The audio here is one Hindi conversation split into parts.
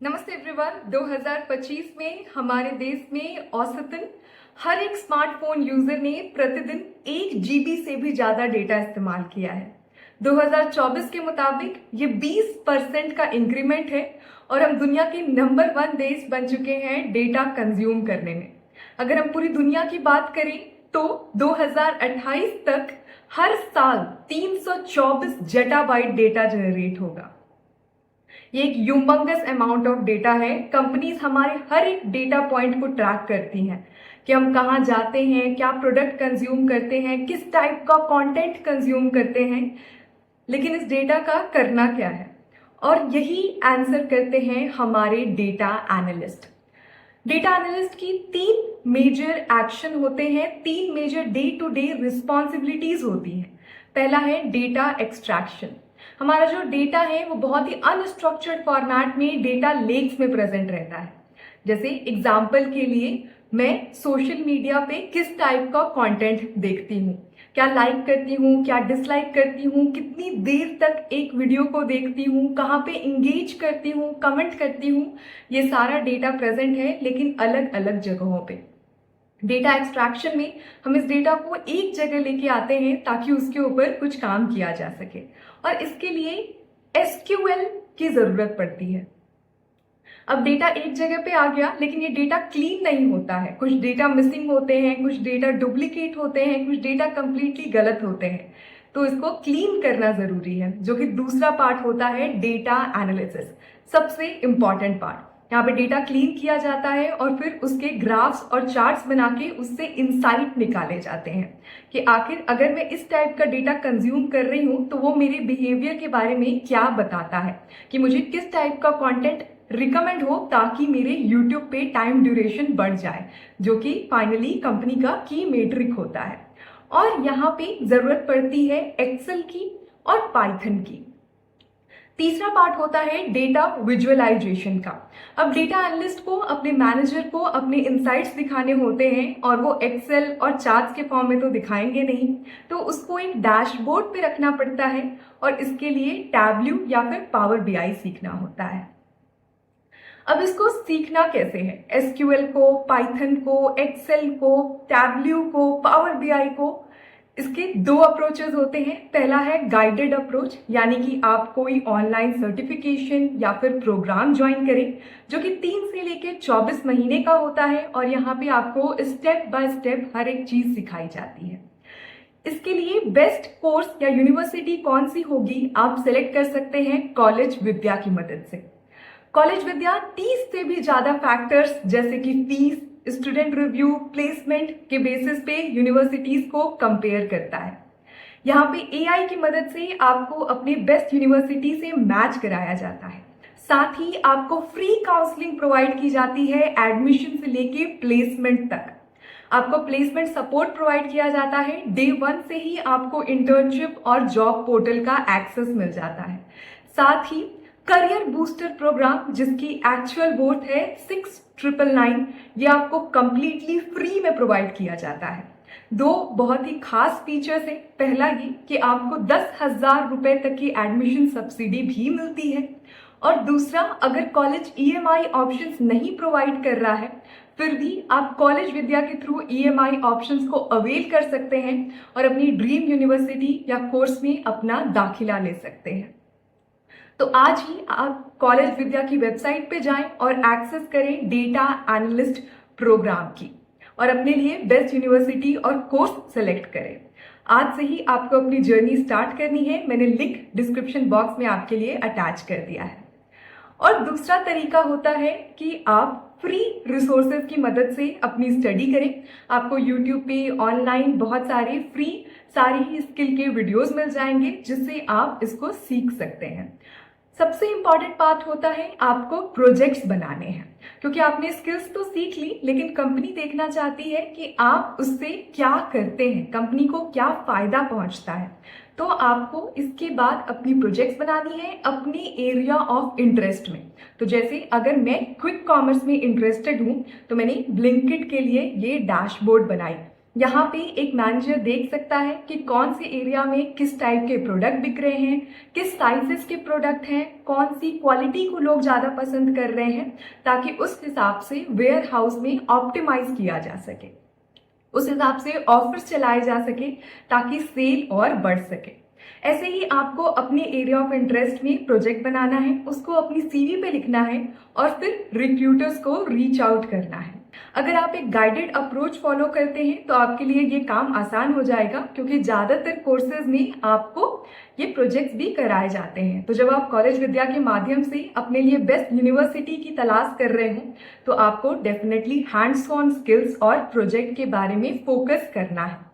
नमस्ते एवरीवन। 2025 में हमारे देश में औसतन हर एक स्मार्टफोन यूजर ने प्रतिदिन 1 GB से भी ज्यादा डेटा इस्तेमाल किया है। 2024 के मुताबिक ये 20% का इंक्रीमेंट है और हम दुनिया के नंबर 1 देश बन चुके हैं डेटा कंज्यूम करने में। अगर हम पूरी दुनिया की बात करें तो 2028 तक हर साल 324 जेटाबाइट डेटा जनरेट होगा। ये एक ह्यूमंगस अमाउंट ऑफ डेटा है। कंपनीज हमारे हर एक डेटा पॉइंट को ट्रैक करती हैं कि हम कहाँ जाते हैं, क्या प्रोडक्ट कंज्यूम करते हैं, किस टाइप का कंटेंट कंज्यूम करते हैं, लेकिन इस डेटा का करना क्या है, और यही आंसर करते हैं हमारे डेटा एनालिस्ट। डेटा एनालिस्ट की 3 मेजर एक्शन होते हैं, 3 major day to day responsibilities होती हैं। पहला है डेटा एक्सट्रैक्शन। हमारा जो डेटा है वो बहुत ही अनस्ट्रक्चर्ड फॉर्मेट में डेटा लेक्स में प्रेजेंट रहता है। जैसे एग्जाम्पल के लिए मैं सोशल मीडिया पे किस टाइप का कंटेंट देखती हूँ, क्या लाइक करती हूँ, क्या डिसलाइक करती हूँ, कितनी देर तक एक वीडियो को देखती हूँ, कहाँ पे इंगेज करती हूँ, कमेंट करती हूँ, ये सारा डेटा प्रेजेंट है लेकिन अलग अलग जगहों पे। डेटा एक्सट्रैक्शन में हम इस डेटा को एक जगह लेके आते हैं ताकि उसके ऊपर कुछ काम किया जा सके, और इसके लिए एसक्यूएल की जरूरत पड़ती है। अब डेटा एक जगह पे आ गया लेकिन ये डेटा क्लीन नहीं होता है, कुछ डेटा मिसिंग होते हैं, कुछ डेटा डुप्लीकेट होते हैं, कुछ डेटा कंप्लीटली गलत होते हैं, तो इसको क्लीन करना जरूरी है, जो कि दूसरा पार्ट होता है डेटा एनालिसिस, सबसे इंपॉर्टेंट पार्ट। यहाँ पे डेटा क्लीन किया जाता है और फिर उसके ग्राफ्स और चार्ट्स बना के उससे इंसाइट निकाले जाते हैं कि आखिर अगर मैं इस टाइप का डेटा कंज्यूम कर रही हूँ तो वो मेरे बिहेवियर के बारे में क्या बताता है, कि मुझे किस टाइप का कंटेंट रिकमेंड हो ताकि मेरे YouTube पे टाइम ड्यूरेशन बढ़ जाए, जो कि फाइनली कंपनी का की मेट्रिक होता है। और यहाँ पे जरूरत पड़ती है एक्सेल की और पाइथन की। तीसरा पार्ट होता है डेटा विजुअलाइजेशन का। अब डेटा एनालिस्ट को अपने मैनेजर को अपने इनसाइट्स दिखाने होते हैं और वो एक्सेल और चार्ट्स के फॉर्म में तो दिखाएंगे नहीं, तो उसको एक डैशबोर्ड पे रखना पड़ता है और इसके लिए टैब्ल्यू या फिर पावर BI सीखना होता है। अब इसको सीखना कैसे है? एसक्यूएल को, पाइथन को, एक्सेल को, टैब्ल्यू को, पावर BI को, इसके 2 अप्रोचेस होते हैं। पहला है गाइडेड अप्रोच, यानी कि आप कोई ऑनलाइन सर्टिफिकेशन या फिर प्रोग्राम ज्वाइन करें जो कि 3 से लेकर 24 महीने का होता है और यहाँ पे आपको स्टेप बाय स्टेप हर एक चीज सिखाई जाती है। इसके लिए बेस्ट कोर्स या यूनिवर्सिटी कौन सी होगी आप सिलेक्ट कर सकते हैं कॉलेज विद्या की मदद से। कॉलेज विद्या 30 से भी ज्यादा फैक्टर्स जैसे कि फीस, स्टूडेंट रिव्यू, प्लेसमेंट के बेसिस पे यूनिवर्सिटीज को कंपेयर करता है। यहाँ पे AI की मदद से आपको अपने बेस्ट यूनिवर्सिटी से मैच कराया जाता है। साथ ही आपको फ्री काउंसलिंग प्रोवाइड की जाती है एडमिशन से लेके प्लेसमेंट तक। आपको प्लेसमेंट सपोर्ट प्रोवाइड किया जाता है। Day 1 से ही आपको इंटर्नशिप और जॉब पोर्टल का एक्सेस मिल जाता है। साथ ही करियर बूस्टर प्रोग्राम जिसकी एक्चुअल वर्थ है 6999, ये आपको कंप्लीटली फ्री में प्रोवाइड किया जाता है। 2 बहुत ही खास फीचर्स हैं। पहला ये कि आपको 10,000 रुपए तक की एडमिशन सब्सिडी भी मिलती है, और दूसरा अगर कॉलेज EMI ऑप्शंस नहीं प्रोवाइड कर रहा है फिर भी आप कॉलेज विद्या के थ्रू EMI ऑप्शंस को अवेल कर सकते हैं और अपनी ड्रीम यूनिवर्सिटी या कोर्स में अपना दाखिला ले सकते हैं। तो आज ही आप कॉलेज विद्या की वेबसाइट पे जाएं और एक्सेस करें डेटा एनालिस्ट प्रोग्राम की और अपने लिए बेस्ट यूनिवर्सिटी और कोर्स सेलेक्ट करें। आज से ही आपको अपनी जर्नी स्टार्ट करनी है। मैंने लिंक डिस्क्रिप्शन बॉक्स में आपके लिए अटैच कर दिया है। और दूसरा तरीका होता है कि आप फ्री रिसोर्सेज की मदद से अपनी स्टडी करें। आपको यूट्यूब पे ऑनलाइन बहुत सारे फ्री सारी ही स्किल के वीडियोस मिल जाएंगे जिससे आप इसको सीख सकते हैं। सबसे इंपॉर्टेंट पार्ट होता है आपको प्रोजेक्ट्स बनाने हैं, क्योंकि आपने स्किल्स तो सीख ली लेकिन कंपनी देखना चाहती है कि आप उससे क्या करते हैं, कंपनी को क्या फायदा पहुंचता है। तो आपको इसके बाद अपनी प्रोजेक्ट्स बनानी है अपने एरिया ऑफ इंटरेस्ट में। तो जैसे अगर मैं क्विक कॉमर्स में इंटरेस्टेड हूँ तो मैंने ब्लिंकिट के लिए ये डैशबोर्ड बनाई। यहाँ पे एक मैनेजर देख सकता है कि कौन सी एरिया में किस टाइप के प्रोडक्ट बिक रहे हैं, किस साइजेस के प्रोडक्ट हैं, कौन सी क्वालिटी को लोग ज़्यादा पसंद कर रहे हैं, ताकि उस हिसाब से वेयर हाउस में ऑप्टिमाइज किया जा सके, उस हिसाब से ऑफर्स चलाए जा सके ताकि सेल और बढ़ सके। ऐसे ही आपको अपने एरिया ऑफ इंटरेस्ट में प्रोजेक्ट बनाना है, उसको अपनी सीवी पे लिखना है और फिर रिक्रूटर्स को रीच आउट करना है। अगर आप एक गाइडेड अप्रोच फॉलो करते हैं तो आपके लिए ये काम आसान हो जाएगा, क्योंकि ज़्यादातर कोर्सेज में आपको ये प्रोजेक्ट्स भी कराए जाते हैं। तो जब आप कॉलेज विद्या के माध्यम से अपने लिए बेस्ट यूनिवर्सिटी की तलाश कर रहे हो तो आपको डेफिनेटली हैंड्स ऑन स्किल्स और प्रोजेक्ट के बारे में फोकस करना है।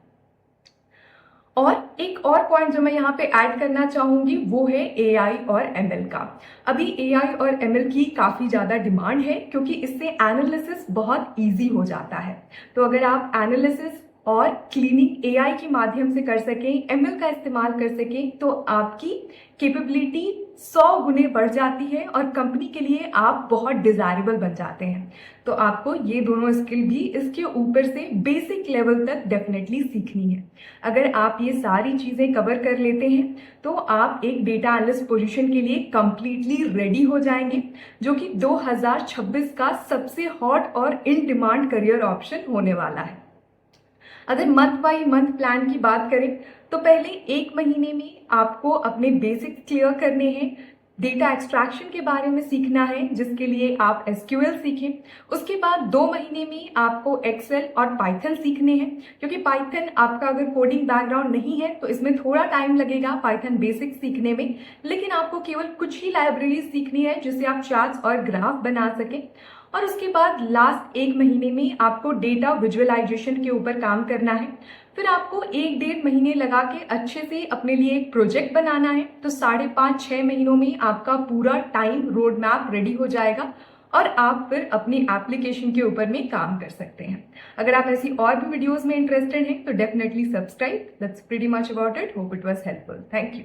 और एक और पॉइंट जो मैं यहाँ पे ऐड करना चाहूंगी वो है AI और ML का। अभी AI और ML की काफ़ी ज़्यादा डिमांड है, क्योंकि इससे एनालिसिस बहुत इजी हो जाता है। तो अगर आप एनालिसिस और क्लीनिंग AI के माध्यम से कर सकें, ML का इस्तेमाल कर सकें, तो आपकी कैपेबिलिटी 100 गुने बढ़ जाती है और कंपनी के लिए आप बहुत डिजायरेबल बन जाते हैं। तो आपको ये दोनों स्किल भी इसके ऊपर से बेसिक लेवल तक डेफिनेटली सीखनी है। अगर आप ये सारी चीज़ें कवर कर लेते हैं तो आप एक डेटा एनालिस्ट पोजीशन के लिए कंप्लीटली रेडी हो जाएंगे, जो कि 2026 का सबसे हॉट और इन डिमांड करियर ऑप्शन होने वाला है। अगर मंथ बाई मंथ प्लान की बात करें तो पहले 1 महीने में आपको अपने बेसिक्स क्लियर करने हैं, डेटा एक्सट्रैक्शन के बारे में सीखना है जिसके लिए आप SQL सीखें। उसके बाद 2 महीने में आपको एक्सेल और पाइथन सीखने हैं, क्योंकि पाइथन आपका अगर कोडिंग बैकग्राउंड नहीं है तो इसमें थोड़ा टाइम लगेगा पाइथन बेसिक्स सीखने में, लेकिन आपको केवल कुछ ही लाइब्रेरी सीखनी है जिससे आप चार्ट्स और ग्राफ बना सकें। और उसके बाद लास्ट 1 महीने में आपको डेटा विजुअलाइजेशन के ऊपर काम करना है। फिर आपको 1-1.5 महीने लगा के अच्छे से अपने लिए एक प्रोजेक्ट बनाना है। तो 5.5-6 महीनों में आपका पूरा टाइम रोड मैप रेडी हो जाएगा और आप फिर अपनी एप्लीकेशन के ऊपर में काम कर सकते हैं। अगर आप ऐसी और भी वीडियोस में इंटरेस्टेड हैं तो definitely subscribe. That's pretty much about it. Hope it was helpful. Thank you.